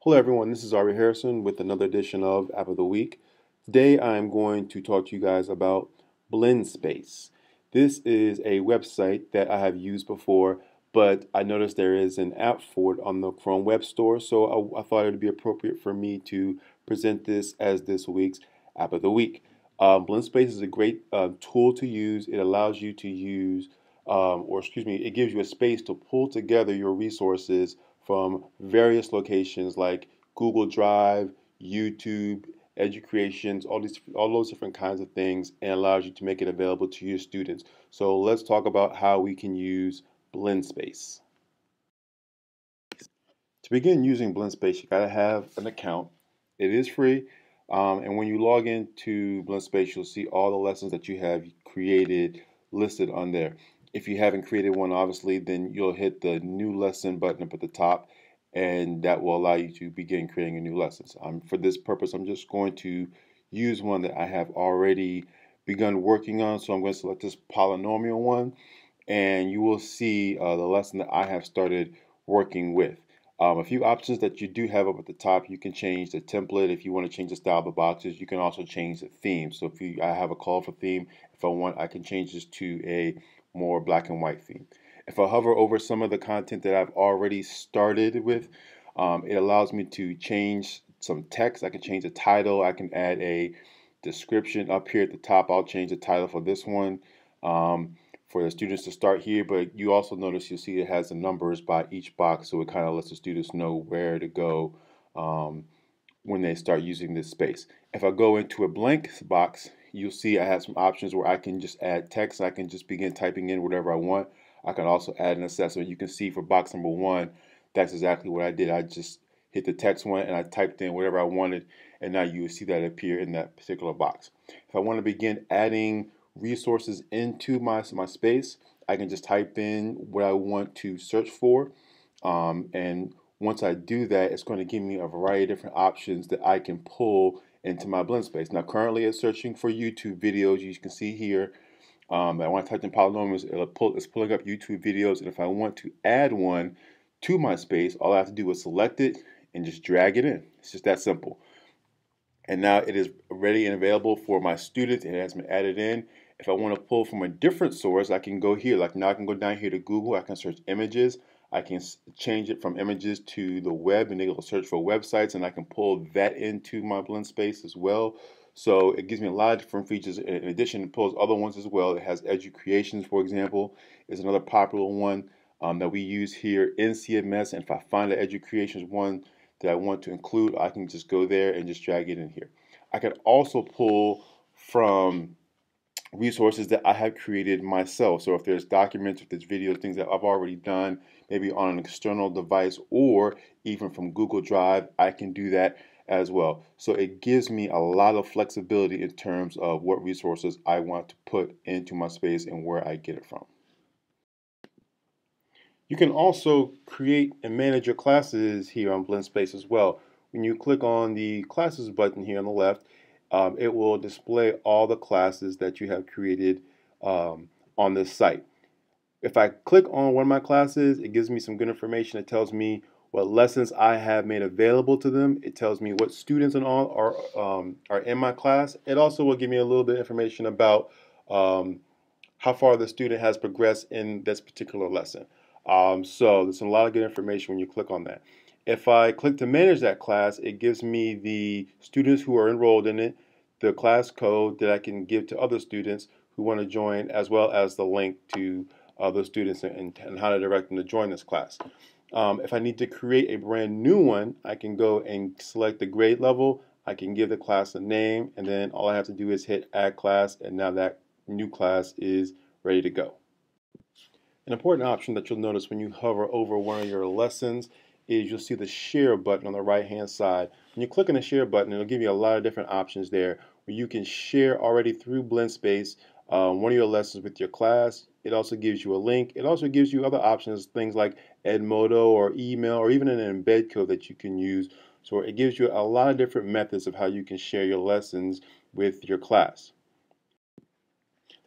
Hello everyone, this is Ari Harrison with another edition of App of the Week. Today I am going to talk to you guys about Blendspace. This is a website that I have used before, but I noticed there is an app for it on the Chrome Web Store, so I thought it would be appropriate for me to present this as this week's App of the Week. Blendspace is a great tool to use. It allows you to use, it gives you a space to pull together your resources from various locations like Google Drive, YouTube, Educreations, all those different kinds of things, and allows you to make it available to your students. So let's talk about how we can use Blendspace. To begin using Blendspace, you gotta have an account. It is free, and when you log into Blendspace, you'll see all the lessons that you have created listed on there. If you haven't created one, obviously, then you'll hit the new lesson button up at the top, and that will allow you to begin creating a new lesson. For this purpose, I'm just going to use one that I have already begun working on. So I'm going to select this polynomial one, and you will see the lesson that I have started working with. A few options that you do have up at the top, you can change the template if you want to change the style of the boxes. You can also change the theme. So I have a colorful theme, if I want, I can change this to a more black and white theme. If I hover over some of the content that I've already started with, it allows me to change some text. I can change the title. I can add a description up here at the top. I'll change the title for this one. For the students to start here, but you also notice you'll see it has the numbers by each box, so it kind of lets the students know where to go when they start using this space. If I go into a blank box, you'll see I have some options where I can just add text. I can just begin typing in whatever I want. I can also add an assessment. You can see for box number 1, that's exactly what I did. I just hit the text one and I typed in whatever I wanted, and now you will see that appear in that particular box. If I want to begin adding resources into my space, I can just type in what I want to search for, and once I do that, it's going to give me a variety of different options that I can pull into my Blendspace. Now currently it's searching for YouTube videos. You can see here that when I type in polynomials, it's pulling up YouTube videos, and if I want to add one to my space, all I have to do is select it and just drag it in. It's just that simple. And now it is ready and available for my students, and it has been added in. If I want to pull from a different source, I can go here. Like now I can go down here to Google. I can search images. I can change it from images to the web, and it'll search for websites, and I can pull that into my Blendspace as well. So it gives me a lot of different features. In addition, it pulls other ones as well. It has Educreations, for example, is another popular one that we use here in CMS. And if I find the Educreations one that I want to include, I can just go there and just drag it in here. I can also pull from resources that I have created myself. So if there's documents, if there's videos, things that I've already done, maybe on an external device or even from Google Drive, I can do that as well. So it gives me a lot of flexibility in terms of what resources I want to put into my space and where I get it from. You can also create and manage your classes here on Blendspace as well. When you click on the classes button here on the left, it will display all the classes that you have created on this site. If I click on one of my classes, it gives me some good information. It tells me what lessons I have made available to them. It tells me what students and all are in my class. It also will give me a little bit of information about how far the student has progressed in this particular lesson. So there's a lot of good information when you click on that. If I click to manage that class, it gives me the students who are enrolled in it, the class code that I can give to other students who want to join, as well as the link to other students and how to direct them to join this class. If I need to create a brand new one, I can go and select the grade level. I can give the class a name, and then all I have to do is hit add class, and now that new class is ready to go. An important option that you'll notice when you hover over one of your lessons is you'll see the share button on the right hand side. When you click on the share button, it'll give you a lot of different options there where you can share already through Blendspace one of your lessons with your class. It also gives you a link. It also gives you other options, things like Edmodo or email or even an embed code that you can use. So it gives you a lot of different methods of how you can share your lessons with your class.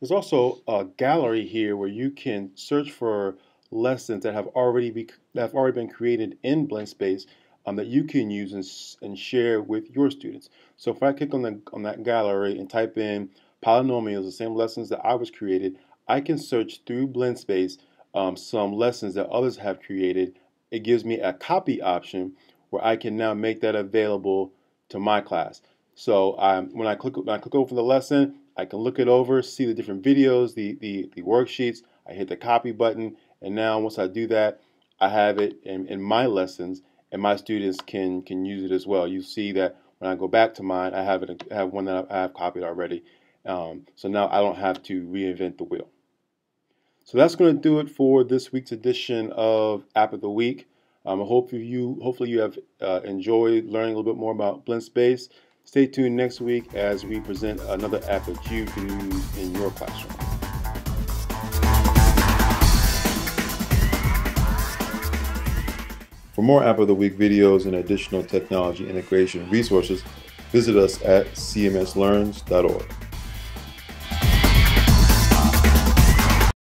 There's also a gallery here where you can search for lessons that have already been created in Blendspace. that you can use and share with your students. So if I click on that gallery and type in polynomials, the same lessons that I was created, I can search through Blendspace some lessons that others have created. It gives me a copy option where I can now make that available to my class. So when I click over the lesson, I can look it over, see the different videos, the worksheets. I hit the copy button, and now once I do that, I have it in my lessons, and my students can use it as well. You see that when I go back to mine, I have one that I have copied already. So now I don't have to reinvent the wheel. So that's going to do it for this week's edition of App of the Week. Hopefully you have enjoyed learning a little bit more about Blendspace. Stay tuned next week as we present another app that you can use in your classroom. For more App of the Week videos and additional technology integration resources, visit us at cmslearns.org.